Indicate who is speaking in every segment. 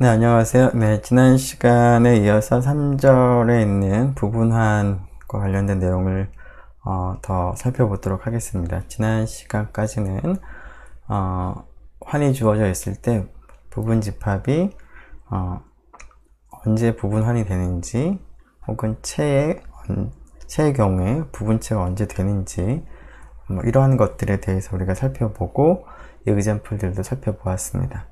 Speaker 1: 네, 안녕하세요. 네, 지난 시간에 이어서 3절에 있는 부분환과 관련된 내용을 더 살펴보도록 하겠습니다. 지난 시간까지는 환이 주어져 있을 때 부분집합이 언제 부분환이 되는지, 혹은 체의 경우에 부분체가 언제 되는지, 이러한 것들에 대해서 우리가 살펴보고 example들도 살펴보았습니다.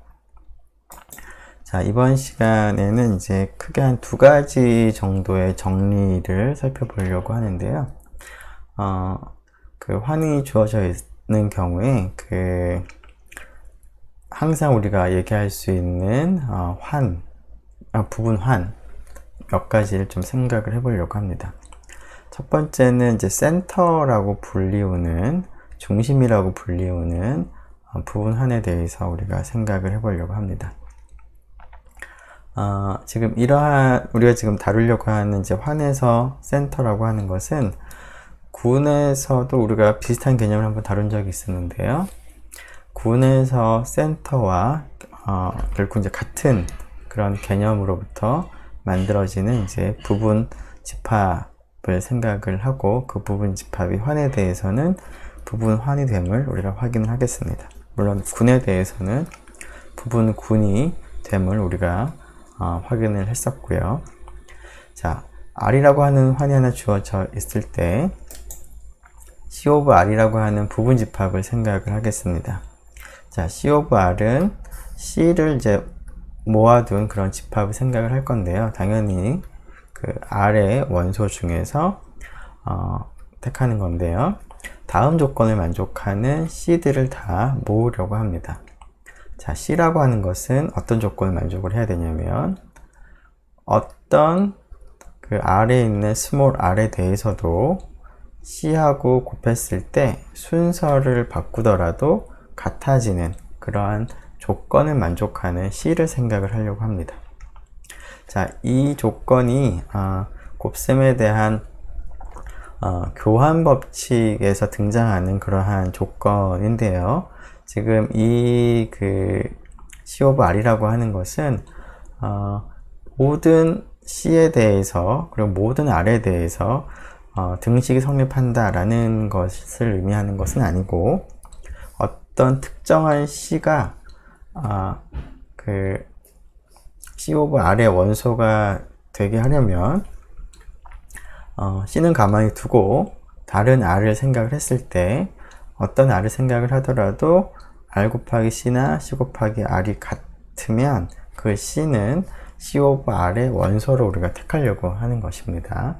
Speaker 1: 자, 이번 시간에는 이제 크게 한 두 가지 정도의 정리를 살펴보려고 하는데요. 환이 주어져 있는 경우에 항상 우리가 얘기할 수 있는 부분환 몇 가지를 좀 생각을 해보려고 합니다. 첫 번째는 이제 센터라고 불리우는, 중심이라고 불리우는 부분환에 대해서 우리가 생각을 해보려고 합니다. 지금 우리가 지금 다루려고 하는 이제 환에서 센터라고 하는 것은 군에서도 우리가 비슷한 개념을 한번 다룬 적이 있었는데요. 군에서 센터와 결국 이제 같은 그런 개념으로부터 만들어지는 이제 부분 집합을 생각을 하고, 그 부분 집합이 환에 대해서는 부분 환이 됨을 우리가 확인을 하겠습니다. 물론 군에 대해서는 부분 군이 됨을 우리가 확인을 했었고요. 자, R이라고 하는 환이 하나 주어져 있을 때 C of R이라고 하는 부분 집합을 생각을 하겠습니다. 자, C of R은 C를 이제 모아둔 그런 집합을 생각을 할 건데요. 당연히 그 R의 원소 중에서 택하는 건데요. 다음 조건을 만족하는 C들을 다 모으려고 합니다. 자, C라고 하는 것은 어떤 조건을 만족을 해야 되냐면, 어떤 그 R에 있는 스몰 r에 대해서도 C하고 곱했을 때 순서를 바꾸더라도 같아지는 그러한 조건을 만족하는 C를 생각을 하려고 합니다. 자, 이 조건이 곱셈에 대한 교환 법칙에서 등장하는 그러한 조건인데요. 지금 이 C of R이라고 하는 것은 모든 C에 대해서, 그리고 모든 R에 대해서 등식이 성립한다라는 것을 의미하는 것은 아니고, 어떤 특정한 C가 C of R의 원소가 되게 하려면 C는 가만히 두고 다른 R을 생각을 했을 때, 어떤 R을 생각을 하더라도 R 곱하기 C나 C 곱하기 R이 같으면 그 C는 C of R의 원소로 우리가 택하려고 하는 것입니다.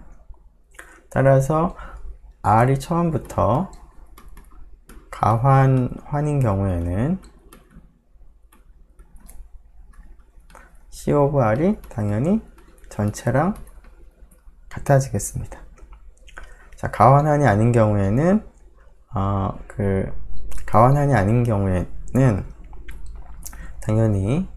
Speaker 1: 따라서 R이 처음부터 가환인 경우에는 C of R이 당연히 전체랑 같아지겠습니다. 자, 가환이 아닌 경우에는 가환이 아닌 경우에는 당연히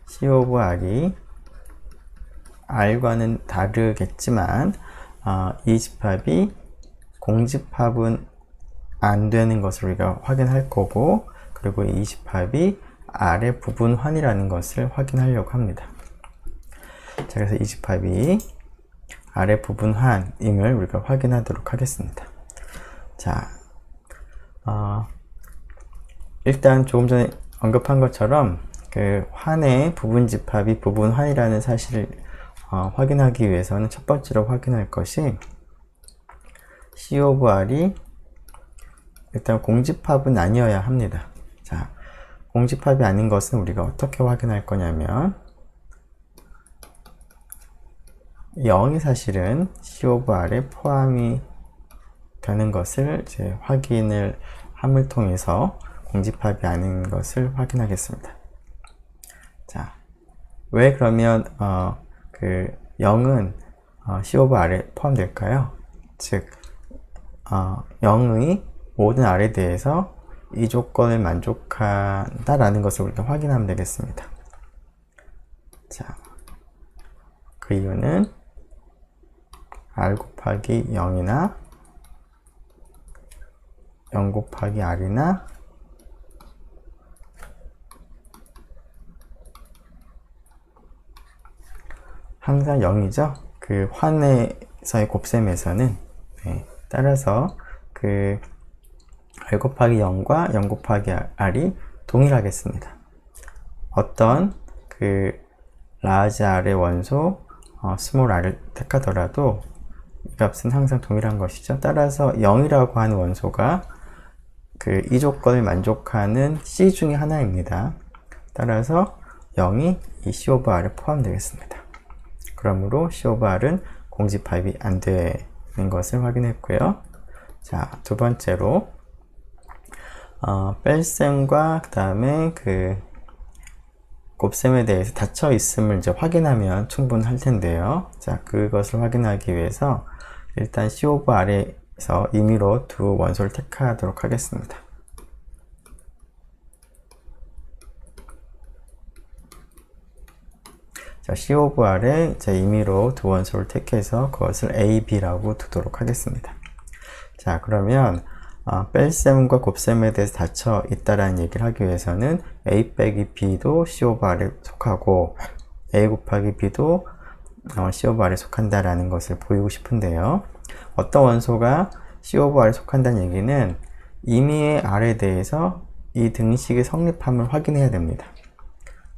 Speaker 1: C of R이 R과는 다르겠지만 이 집합이 공집합은 안 되는 것을 우리가 확인할 거고, 그리고 이 집합이 R의 부분환이라는 것을 확인하려고 합니다. 자, 그래서 이 집합이 R의 부분환임을 우리가 확인하도록 하겠습니다. 자, 일단 조금 전에 언급한 것처럼 그 환의 부분집합이 부분환이라는 사실을 확인하기 위해서는 첫 번째로 확인할 것이 C of R이 일단 공집합은 아니어야 합니다. 자, 공집합이 아닌 것은 우리가 어떻게 확인할 거냐면, 0이 사실은 C of R에 포함이 되는 것을 이제 확인을 함을 통해서 공집합이 아닌 것을 확인하겠습니다. 자, 왜 그러면 0은 C of R에 포함될까요? 즉 0의 모든 R에 대해서 이 조건을 만족한다라는 것을 우리가 확인하면 되겠습니다. 자, 그 이유는 R 곱하기 0이나 0 곱하기 r이나 항상 0이죠. 그 환에서의 곱셈에서는. 네. 따라서 그 r 곱하기 0과 0 곱하기 r이 동일하겠습니다. 어떤 그 large r의 원소 small r을 택하더라도 이 값은 항상 동일한 것이죠. 따라서 0이라고 하는 원소가 그 이 조건을 만족하는 C 중에 하나입니다. 따라서 0이 이 C 오브 R에 포함되겠습니다. 그러므로 C 오브 R은 공집합이 안 되는 것을 확인했고요. 자, 두 번째로 뺄셈과 그 다음에 그 곱셈에 대해서 닫혀 있음을 이제 확인하면 충분할 텐데요. 자, 그것을 확인하기 위해서 일단 C 오브 R에서 임의로 두 원소를 택하도록 하겠습니다. 자, C 오브 R에 이제 임의로 두 원소를 택해서 그것을 A, B라고 두도록 하겠습니다. 자, 그러면 뺄셈과 곱셈에 대해서 닫혀 있다라는 얘기를 하기 위해서는 A 빼기 B도 C 오브 R에 속하고 A 곱하기 B도 C 오브 R에 속한다라는 것을 보이고 싶은데요. 어떤 원소가 C 오브 R에 속한다는 얘기는 임의의 R에 대해서 이 등식의 성립함을 확인해야 됩니다.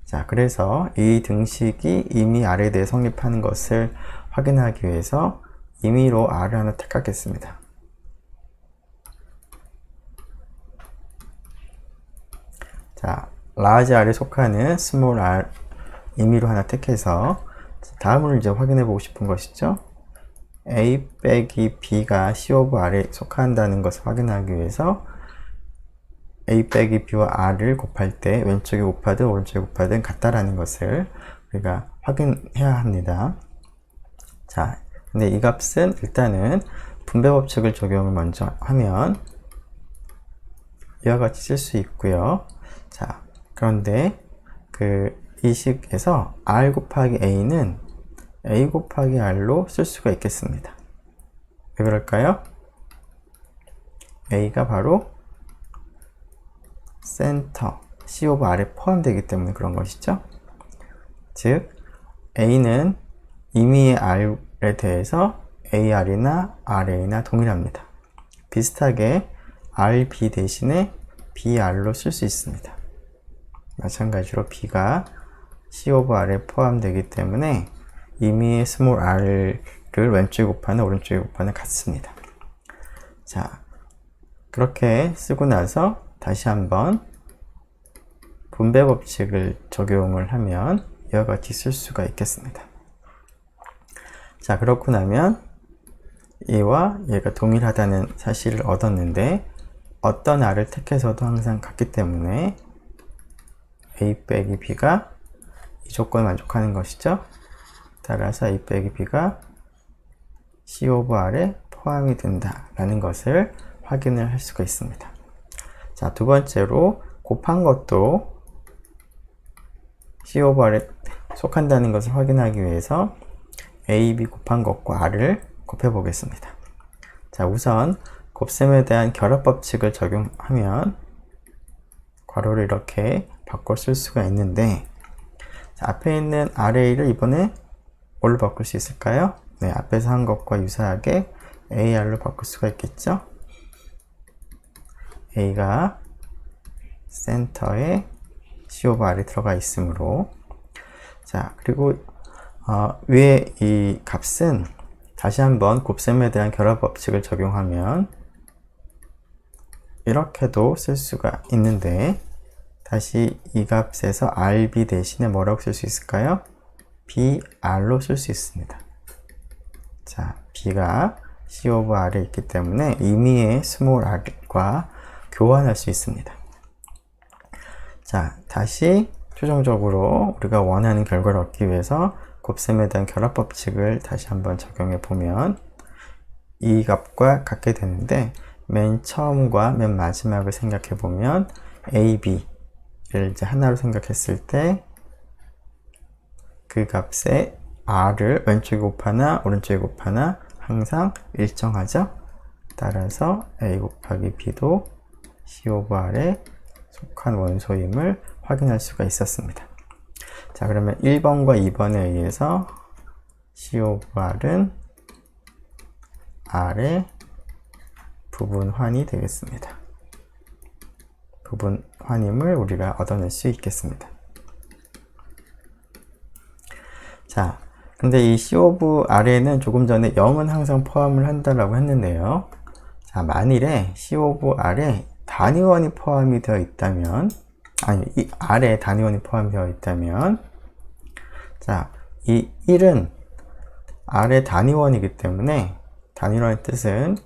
Speaker 1: 자, 그래서 이 등식이 임의 R에 대해 성립하는 것을 확인하기 위해서 임의로 R을 하나 택하겠습니다. 자, large R에 속하는 small r 임의로 하나 택해서 다음을 이제 확인해 보고 싶은 것이죠. A 빼기 B가 C 오브 R에 속한다는 것을 확인하기 위해서 A 빼기 B와 R을 곱할 때 왼쪽에 곱하든 오른쪽에 곱하든 같다라는 것을 우리가 확인해야 합니다. 자, 근데 이 값은 일단은 분배 법칙을 적용을 먼저 하면 이와 같이 쓸 수 있고요. 자, 그런데 이 식에서 R 곱하기 A는 A 곱하기 R로 쓸 수가 있겠습니다. 왜 그럴까요? A가 바로 센터 C 오브 R에 포함되기 때문에 그런 것이죠. 즉, A는 임의의 R에 대해서 AR이나 RA나 동일합니다. 비슷하게 RB 대신에 BR로 쓸 수 있습니다. 마찬가지로 B가 C 오브 R에 포함되기 때문에 임의의 스몰 r를 왼쪽에 곱하는 오른쪽에 곱하는 같습니다. 자, 그렇게 쓰고 나서 다시 한번 분배 법칙을 적용을 하면 이와 같이 쓸 수가 있겠습니다. 자, 그렇고 나면 얘와 얘가 동일하다는 사실을 얻었는데 어떤 r을 택해서도 항상 같기 때문에 A 빼기 B가 이 조건을 만족하는 것이죠. 따라서 A 빼기 B가 C 오브 R에 포함이 된다라는 것을 확인을 할 수가 있습니다. 자, 두 번째로 곱한 것도 C 오브 R에 속한다는 것을 확인하기 위해서 A, B 곱한 것과 R을 곱해 보겠습니다. 자, 우선 곱셈에 대한 결합 법칙을 적용하면 괄호를 이렇게 바꿔 쓸 수가 있는데, 자, 앞에 있는 RA를 이번에 뭘로 바꿀 수 있을까요? 네, 앞에서 한 것과 유사하게 AR로 바꿀 수가 있겠죠? A가 센터에 C 오브 R이 들어가 있으므로, 자, 그리고 위에 이 값은 다시 한번 곱셈에 대한 결합 법칙을 적용하면 이렇게도 쓸 수가 있는데, 다시 이 값에서 RB 대신에 뭐라고 쓸 수 있을까요? BR로 쓸 수 있습니다. 자, B가 C 오브 R에 있기 때문에 임의의 스몰 r과 교환할 수 있습니다. 자, 다시 최종적으로 우리가 원하는 결과를 얻기 위해서 곱셈에 대한 결합 법칙을 다시 한번 적용해 보면 이 값과 같게 되는데, 맨 처음과 맨 마지막을 생각해 보면 A, B를 이제 하나로 생각했을 때 그 값에 R을 왼쪽에 곱하나 오른쪽에 곱하나 항상 일정하죠. 따라서 A 곱하기 B도 C 오브 R에 속한 원소임을 확인할 수가 있었습니다. 자, 그러면 1번과 2번에 의해서 C 오브 R은 R의 부분환이 되겠습니다. 부분환임을 우리가 얻어낼 수 있겠습니다. 자, 근데 이 C 오브 R에는 조금 전에 0은 항상 포함을 한다라고 했는데요. 자, 만일에 C 오브 R에 단위원이 포함이 되어 있다면, 아니, 이 R에 단위원이 포함되어 있다면, 자, 이 1은 R의 단위원이기 때문에, 단위원의 뜻은,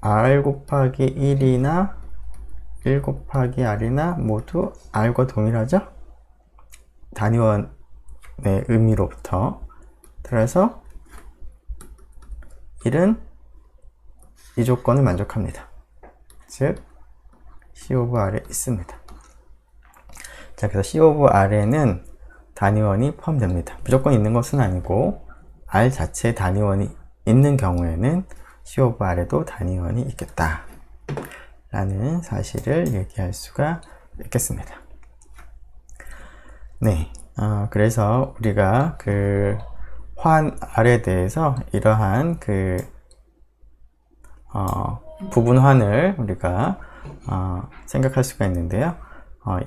Speaker 1: R 곱하기 1이나 1 곱하기 R이나 모두 R과 동일하죠? 단위원의 의미로부터. 따라서 1은 이 조건을 만족합니다. 즉 C 오브 R에 있습니다. 자, 그래서 C 오브 R에는 단위원이 포함됩니다. 무조건 있는 것은 아니고 R 자체에 단위원이 있는 경우에는 C 오브 R에도 단위원이 있겠다 라는 사실을 얘기할 수가 있겠습니다. 네, 그래서 우리가 그 환 R에 대해서 이러한 그 부분환을 우리가 생각할 수가 있는데요.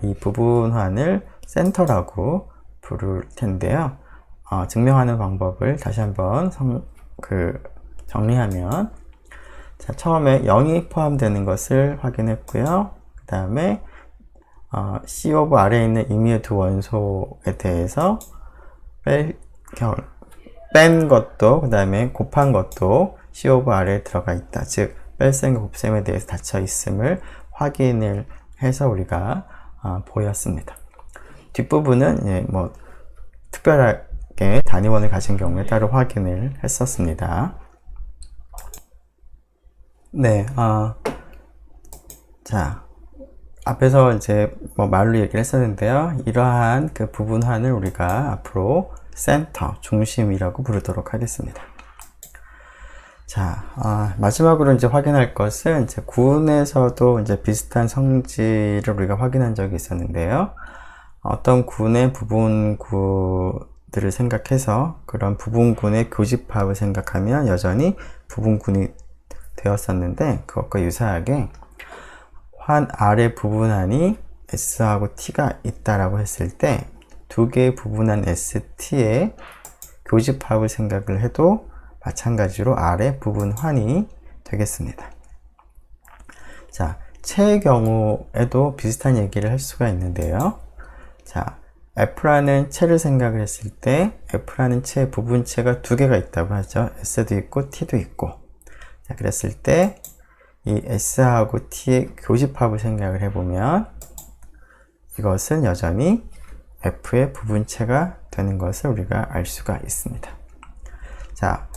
Speaker 1: 이 부분환을 센터라고 부를 텐데요. 증명하는 방법을 다시 한번 정리하면, 자, 처음에 0이 포함되는 것을 확인했고요. 그 다음에 C 오브 R에 있는 임의의 두 원소에 대해서 뺀 것도 그 다음에 곱한 것도 C 오브 R에 들어가 있다. 즉 뺄셈과 곱셈에 대해서 닫혀 있음을 확인을 해서 우리가 보였습니다. 뒷부분은 뭐 특별하게 단위원을 가진 경우에 따로 확인을 했었습니다. 네, 자, 앞에서 이제 뭐 말로 얘기를 했었는데요. 이러한 그 부분환을 우리가 앞으로 센터, 중심이라고 부르도록 하겠습니다. 자, 마지막으로 이제 확인할 것은 이제 구은에서도 이제 비슷한 성질을 우리가 확인한 적이 있었는데요. 어떤 군의 부분구들을 생각해서 그런 부분군의 교집합을 생각하면 여전히 부분군이 되었었는데, 그것과 유사하게 환 R의 부분환이 S하고 T가 있다라고 했을 때 두 개의 부분한 ST의 교집합을 생각을 해도 마찬가지로 R의 부분환이 되겠습니다. 자, 체의 경우에도 비슷한 얘기를 할 수가 있는데요. 자, F라는 체를 생각을 했을 때 F라는 체의 부분체가 두 개가 있다고 하죠. S도 있고 T도 있고. 자, 그랬을 때 이 S하고 T의 교집합을 생각을 해보면 이것은 여전히 F의 부분체가 되는 것을 우리가 알 수가 있습니다. 자,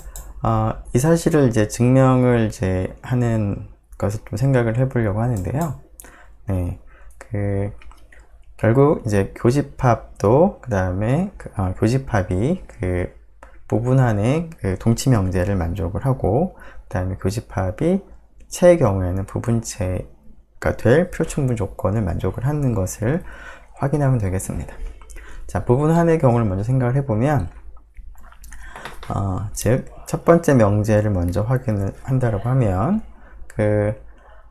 Speaker 1: 이 사실을 이제 증명을 이제 하는 것을 좀 생각을 해보려고 하는데요. 네, 결국 이제 교집합도 그 다음에 교집합이 그 부분환의 그 동치 명제를 만족을 하고, 그 다음에 교집합이 체의 경우에는 부분체가 될 표충분 조건을 만족을 하는 것을 확인하면 되겠습니다. 자, 부분환의 경우를 먼저 생각을 해보면, 즉, 첫 번째 명제를 먼저 확인을 한다고 하면,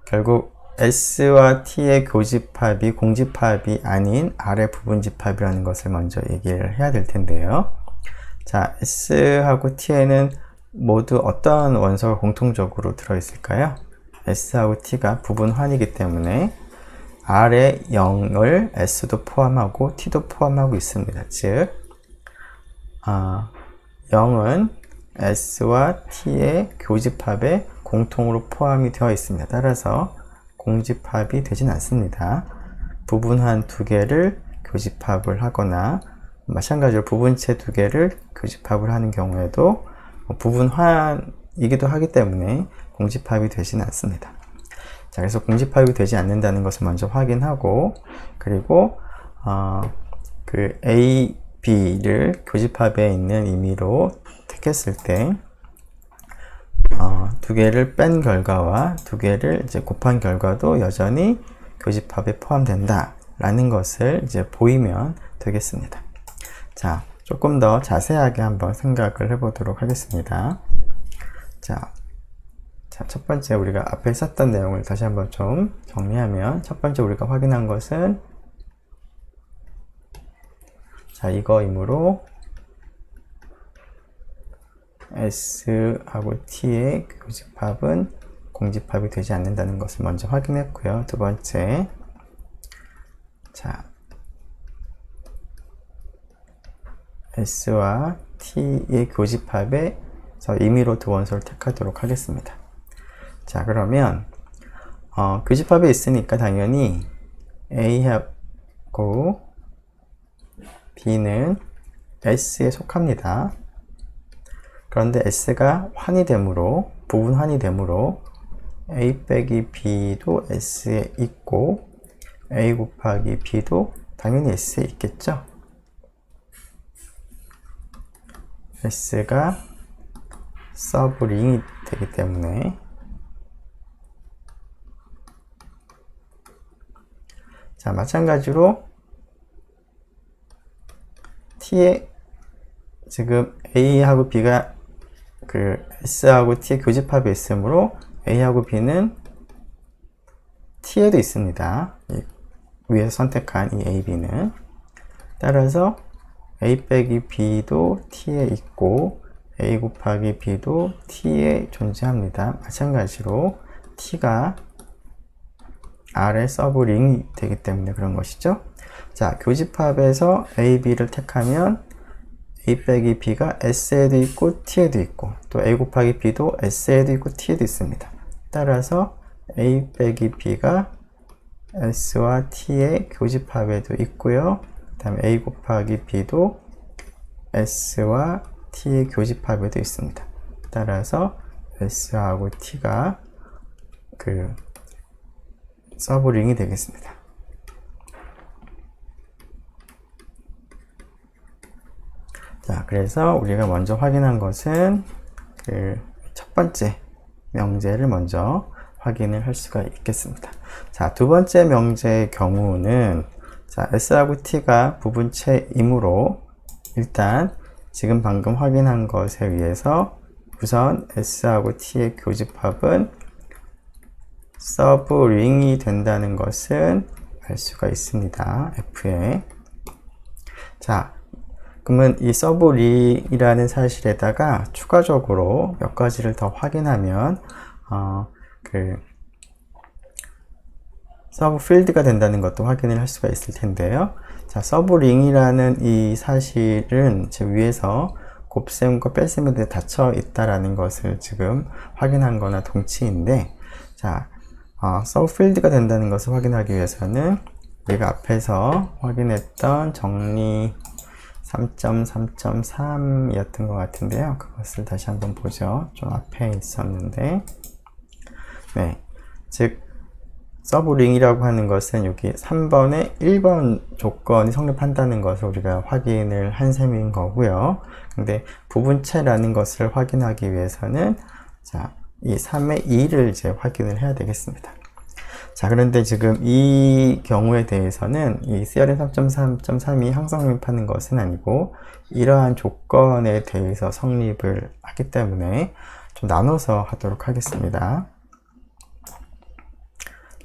Speaker 1: 결국 S와 T의 교집합이 공집합이 아닌 R의 부분집합이라는 것을 먼저 얘기를 해야 될 텐데요. 자, S하고 T에는 모두 어떤 원소가 공통적으로 들어있을까요? S하고 T가 부분환이기 때문에 R의 0을 S도 포함하고 T도 포함하고 있습니다. 즉, 0은 S와 T의 교집합에 공통으로 포함이 되어 있습니다. 따라서 공집합이 되진 않습니다. 부분환 두 개를 교집합을 하거나 마찬가지로 부분체 두 개를 교집합을 하는 경우에도 부분환이기도 하기 때문에 공집합이 되지는 않습니다. 자, 그래서 공집합이 되지 않는다는 것을 먼저 확인하고, 그리고 A, B를 교집합에 있는 임의로 택했을 때 두 개를 뺀 결과와 두 개를 이제 곱한 결과도 여전히 교집합에 포함된다 라는 것을 이제 보이면 되겠습니다. 자, 조금 더 자세하게 한번 생각을 해보도록 하겠습니다. 자, 첫 번째 우리가 앞에 썼던 내용을 다시 한번 좀 정리하면, 첫 번째 우리가 확인한 것은 자, 이거이므로 S하고 T의 교집합은 공집합이 되지 않는다는 것을 먼저 확인했고요. 두 번째, 자, S와 T의 교집합에서 임의로 두 원소를 택하도록 하겠습니다. 자, 그러면 교집합에 있으니까 당연히 A하고 B는 S에 속합니다. 그런데 S가 환이 되므로, 부분 환이 되므로 A 빼기 B도 S에 있고 A 곱하기 B도 당연히 S에 있겠죠. S가 서브링이 되기 때문에. 자, 마찬가지로 T의 지금 A하고 B가 그 S하고 T의 교집합에 있으므로 A하고 B는 T에도 있습니다. 위에서 선택한 이 A, B는. 따라서 A 빼기 B도 T에 있고 A 곱하기 B도 T에 존재합니다. 마찬가지로 T가 R의 서브링이 되기 때문에 그런 것이죠. 자, 교집합에서 A, B를 택하면 A 빼기 B가 S에도 있고 T에도 있고, 또 A 곱하기 B도 S에도 있고 T에도 있습니다. 따라서 A 빼기 B가 S와 T의 교집합에도 있고요. 그 다음에 A 곱하기 B도 S와 T의 교집합에도 있습니다. 따라서 S하고 T가 그 서브링이 되겠습니다. 자, 그래서 우리가 먼저 확인한 것은 그 첫 번째 명제를 먼저 확인을 할 수가 있겠습니다. 자, 두 번째 명제의 경우는 자, S하고 T가 부분체이므로 일단 지금 방금 확인한 것에 의해서 우선 S하고 T의 교집합은 서브링이 된다는 것은 알 수가 있습니다. F에. 자, 그러면 이 서브링이라는 사실에다가 추가적으로 몇 가지를 더 확인하면 서브 필드가 된다는 것도 확인을 할 수가 있을 텐데요. 자, 서브링이라는 이 사실은 제 위에서 곱셈과 뺄셈에 대해 닫혀 있다라는 것을 지금 확인한 거나 동치인데, 자, 서브 필드가 된다는 것을 확인하기 위해서는 우리가 앞에서 확인했던 정리 3.3.3이었던 것 같은데요. 그것을 다시 한번 보죠. 좀 앞에 있었는데, 네, 즉 서브링이라고 하는 것은 여기 3번에 1번 조건이 성립한다는 것을 우리가 확인을 한 셈인 거고요. 근데 부분체라는 것을 확인하기 위해서는 자, 이 3의 2를 이제 확인을 해야 되겠습니다. 자, 그런데 지금 이 경우에 대해서는 이 CRM 3.3.3이 항상 성립하는 것은 아니고 이러한 조건에 대해서 성립을 하기 때문에 좀 나눠서 하도록 하겠습니다.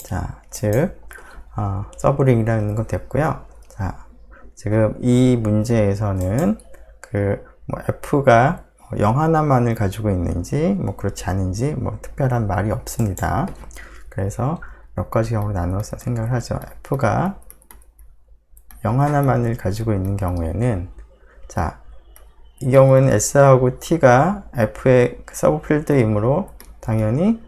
Speaker 1: 자, 즉 서브링이라는 건 됐고요. 자, 지금 이 문제에서는 F가 0 하나만을 가지고 있는지 그렇지 않은지 특별한 말이 없습니다. 그래서 몇 가지 경우로 나눠서 생각을 하죠. F가 0 하나만을 가지고 있는 경우에는 자, 이 경우는 S하고 T가 F의 서브 필드이므로 당연히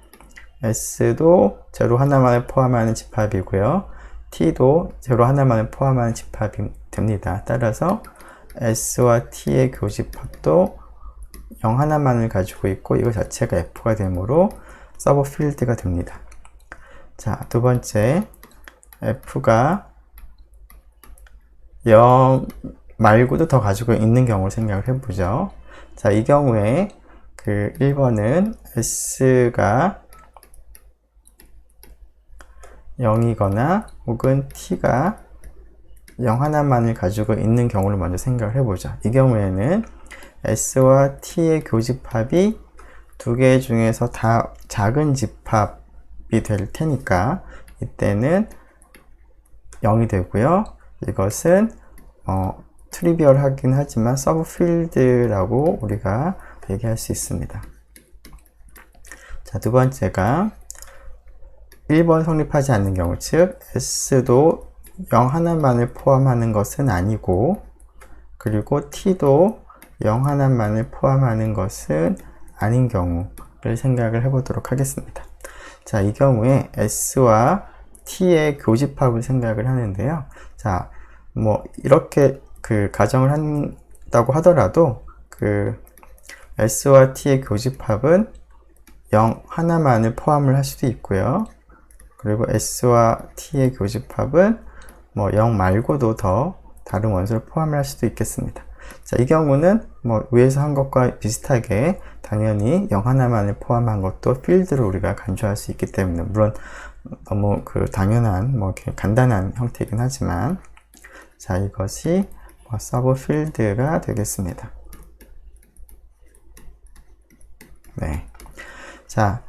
Speaker 1: S도 제로 하나만을 포함하는 집합이고요. T도 제로 하나만을 포함하는 집합이 됩니다. 따라서 S와 T의 교집합도 0 하나만을 가지고 있고 이거 자체가 F가 되므로 서브 필드가 됩니다. 자, 두 번째, F가 0 말고도 더 가지고 있는 경우를 생각을 해보죠. 자, 이 경우에 그 1번은 S가 0이거나 혹은 T가 0 하나만을 가지고 있는 경우를 먼저 생각을 해보자. 이 경우에는 S와 T의 교집합이 두 개 중에서 다 작은 집합이 될 테니까 이때는 0이 되고요. 이것은 트리비얼하긴 하지만 서브필드라고 우리가 얘기할 수 있습니다. 자, 두 번째가 1번 성립하지 않는 경우, 즉 S도 0 하나만을 포함하는 것은 아니고, 그리고 T도 0 하나만을 포함하는 것은 아닌 경우를 생각을 해보도록 하겠습니다. 자, 이 경우에 S와 T의 교집합을 생각을 하는데요. 자, 뭐 이렇게 그 가정을 한다고 하더라도 그 S와 T의 교집합은 0 하나만을 포함을 할 수도 있고요. 그리고 S와 T의 교집합은 뭐 0 말고도 더 다른 원소를 포함할 수도 있겠습니다. 자, 이 경우는 뭐 위에서 한 것과 비슷하게 당연히 0 하나만을 포함한 것도 필드를 우리가 간주할 수 있기 때문에, 물론 너무 그 당연한 뭐 이렇게 간단한 형태이긴 하지만, 자, 이것이 뭐 서브 필드가 되겠습니다. 네. 자,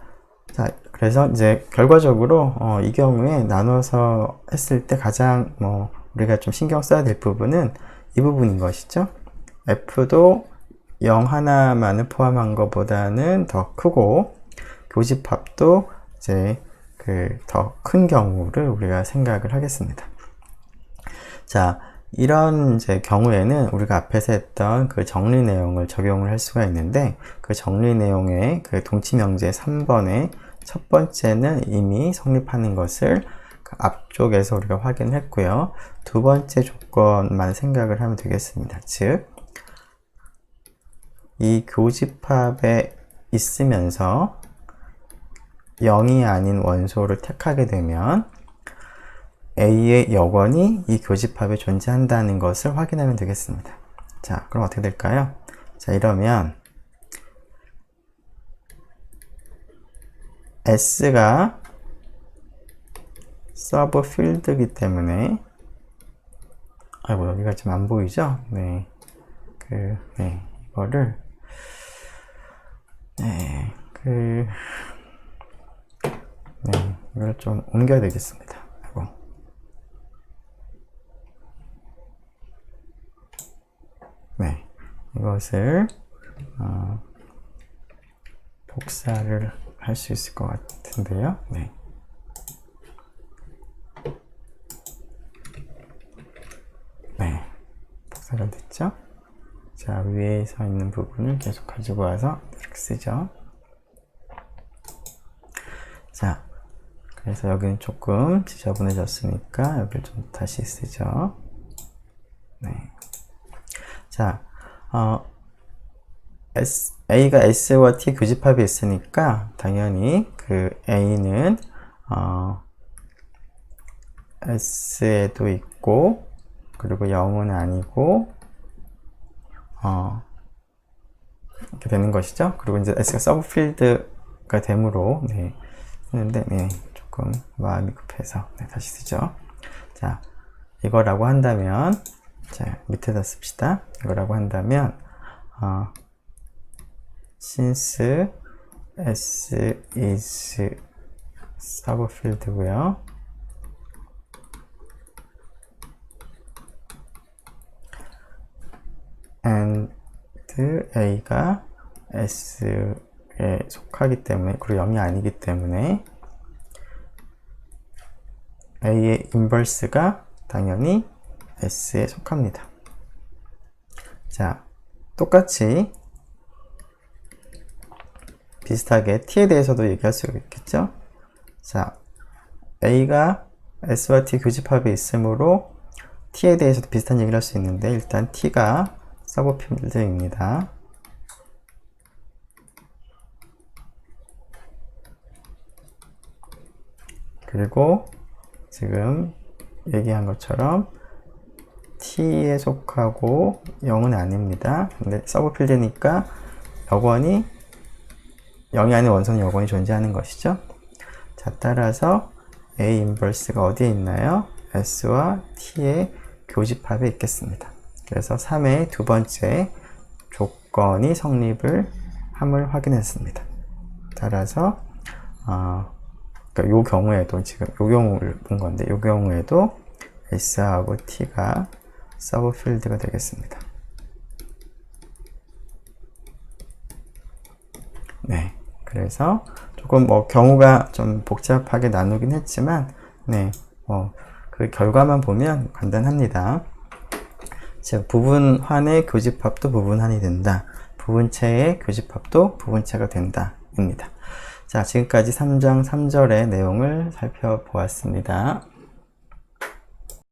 Speaker 1: 그래서 이제 결과적으로 이 경우에 나눠서 했을 때 가장 뭐 우리가 좀 신경 써야 될 부분은 이 부분인 것이죠. F도 0 하나만을 포함한 것보다는 더 크고, 교집합도 이제 그 더 큰 경우를 우리가 생각을 하겠습니다. 자, 이런 이제 경우에는 우리가 앞에서 했던 그 정리 내용을 적용을 할 수가 있는데, 그 정리 내용의 그 동치명제 3번의 첫 번째는 이미 성립하는 것을 그 앞쪽에서 우리가 확인했고요. 두 번째 조건만 생각을 하면 되겠습니다. 즉, 이 교집합에 있으면서 0이 아닌 원소를 택하게 되면 A의 여건이 이 교집합에 존재한다는 것을 확인하면 되겠습니다. 자, 그럼 어떻게 될까요? 자, 이러면 S가 서브 필드이기 때문에, 아이고, 여기가 지금 안 보이죠? 네. 이거를, 이걸 좀 옮겨야 되겠습니다. 아이고. 네. 이것을, 복사를 할 수 있을 것 같은데요. 네. 네. 복사가 됐죠? 자, 위에 서 있는 부분을 계속 가지고 와서 이렇게 쓰죠. 자, 그래서 여기는 조금 지저분해졌으니까 여기를 좀 다시 쓰죠. 네. 자, A가 S와 T 교집합이 있으니까 당연히 그 A는 S에도 있고, 그리고 0은 아니고 이렇게 되는 것이죠. 그리고 이제 S가 서브필드가 되므로 쓰는데 조금 마음이 급해서 다시 쓰죠. 자, 이거라고 한다면, 자, 밑에다 씁시다. 이거라고 한다면 since S is 서브필드고요. and A가 S에 속하기 때문에, 그리고 0이 아니기 때문에 A의 인버스가 당연히 S에 속합니다. 자, 똑같이 비슷하게 T에 대해서도 얘기할 수 있겠죠? 자, A가 S와 T 교집합에 있으므로 T에 대해서도 비슷한 얘기를 할 수 있는데, 일단 T가 서브필드입니다. 그리고 지금 얘기한 것처럼 t에 속하고 0은 아닙니다. 근데 서브필드니까 여권이 0이 아닌 원소는 여권이 존재하는 것이죠. 자, 따라서 A 인버스가 어디에 있나요? S와 T의 교집합에 있겠습니다. 그래서 3의 두 번째 조건이 성립을 함을 확인했습니다. 따라서 그러니까 요 경우에도 지금 요 경우를 본 건데 요 경우에도 S하고 T가 서브필드가 되겠습니다. 네, 그래서 조금 경우가 좀 복잡하게 나누긴 했지만 네, 그 결과만 보면 간단합니다. 즉 부분환의 교집합도 부분환이 된다. 부분체의 교집합도 부분체가 된다. 입니다. 자, 지금까지 3장 3절의 내용을 살펴보았습니다.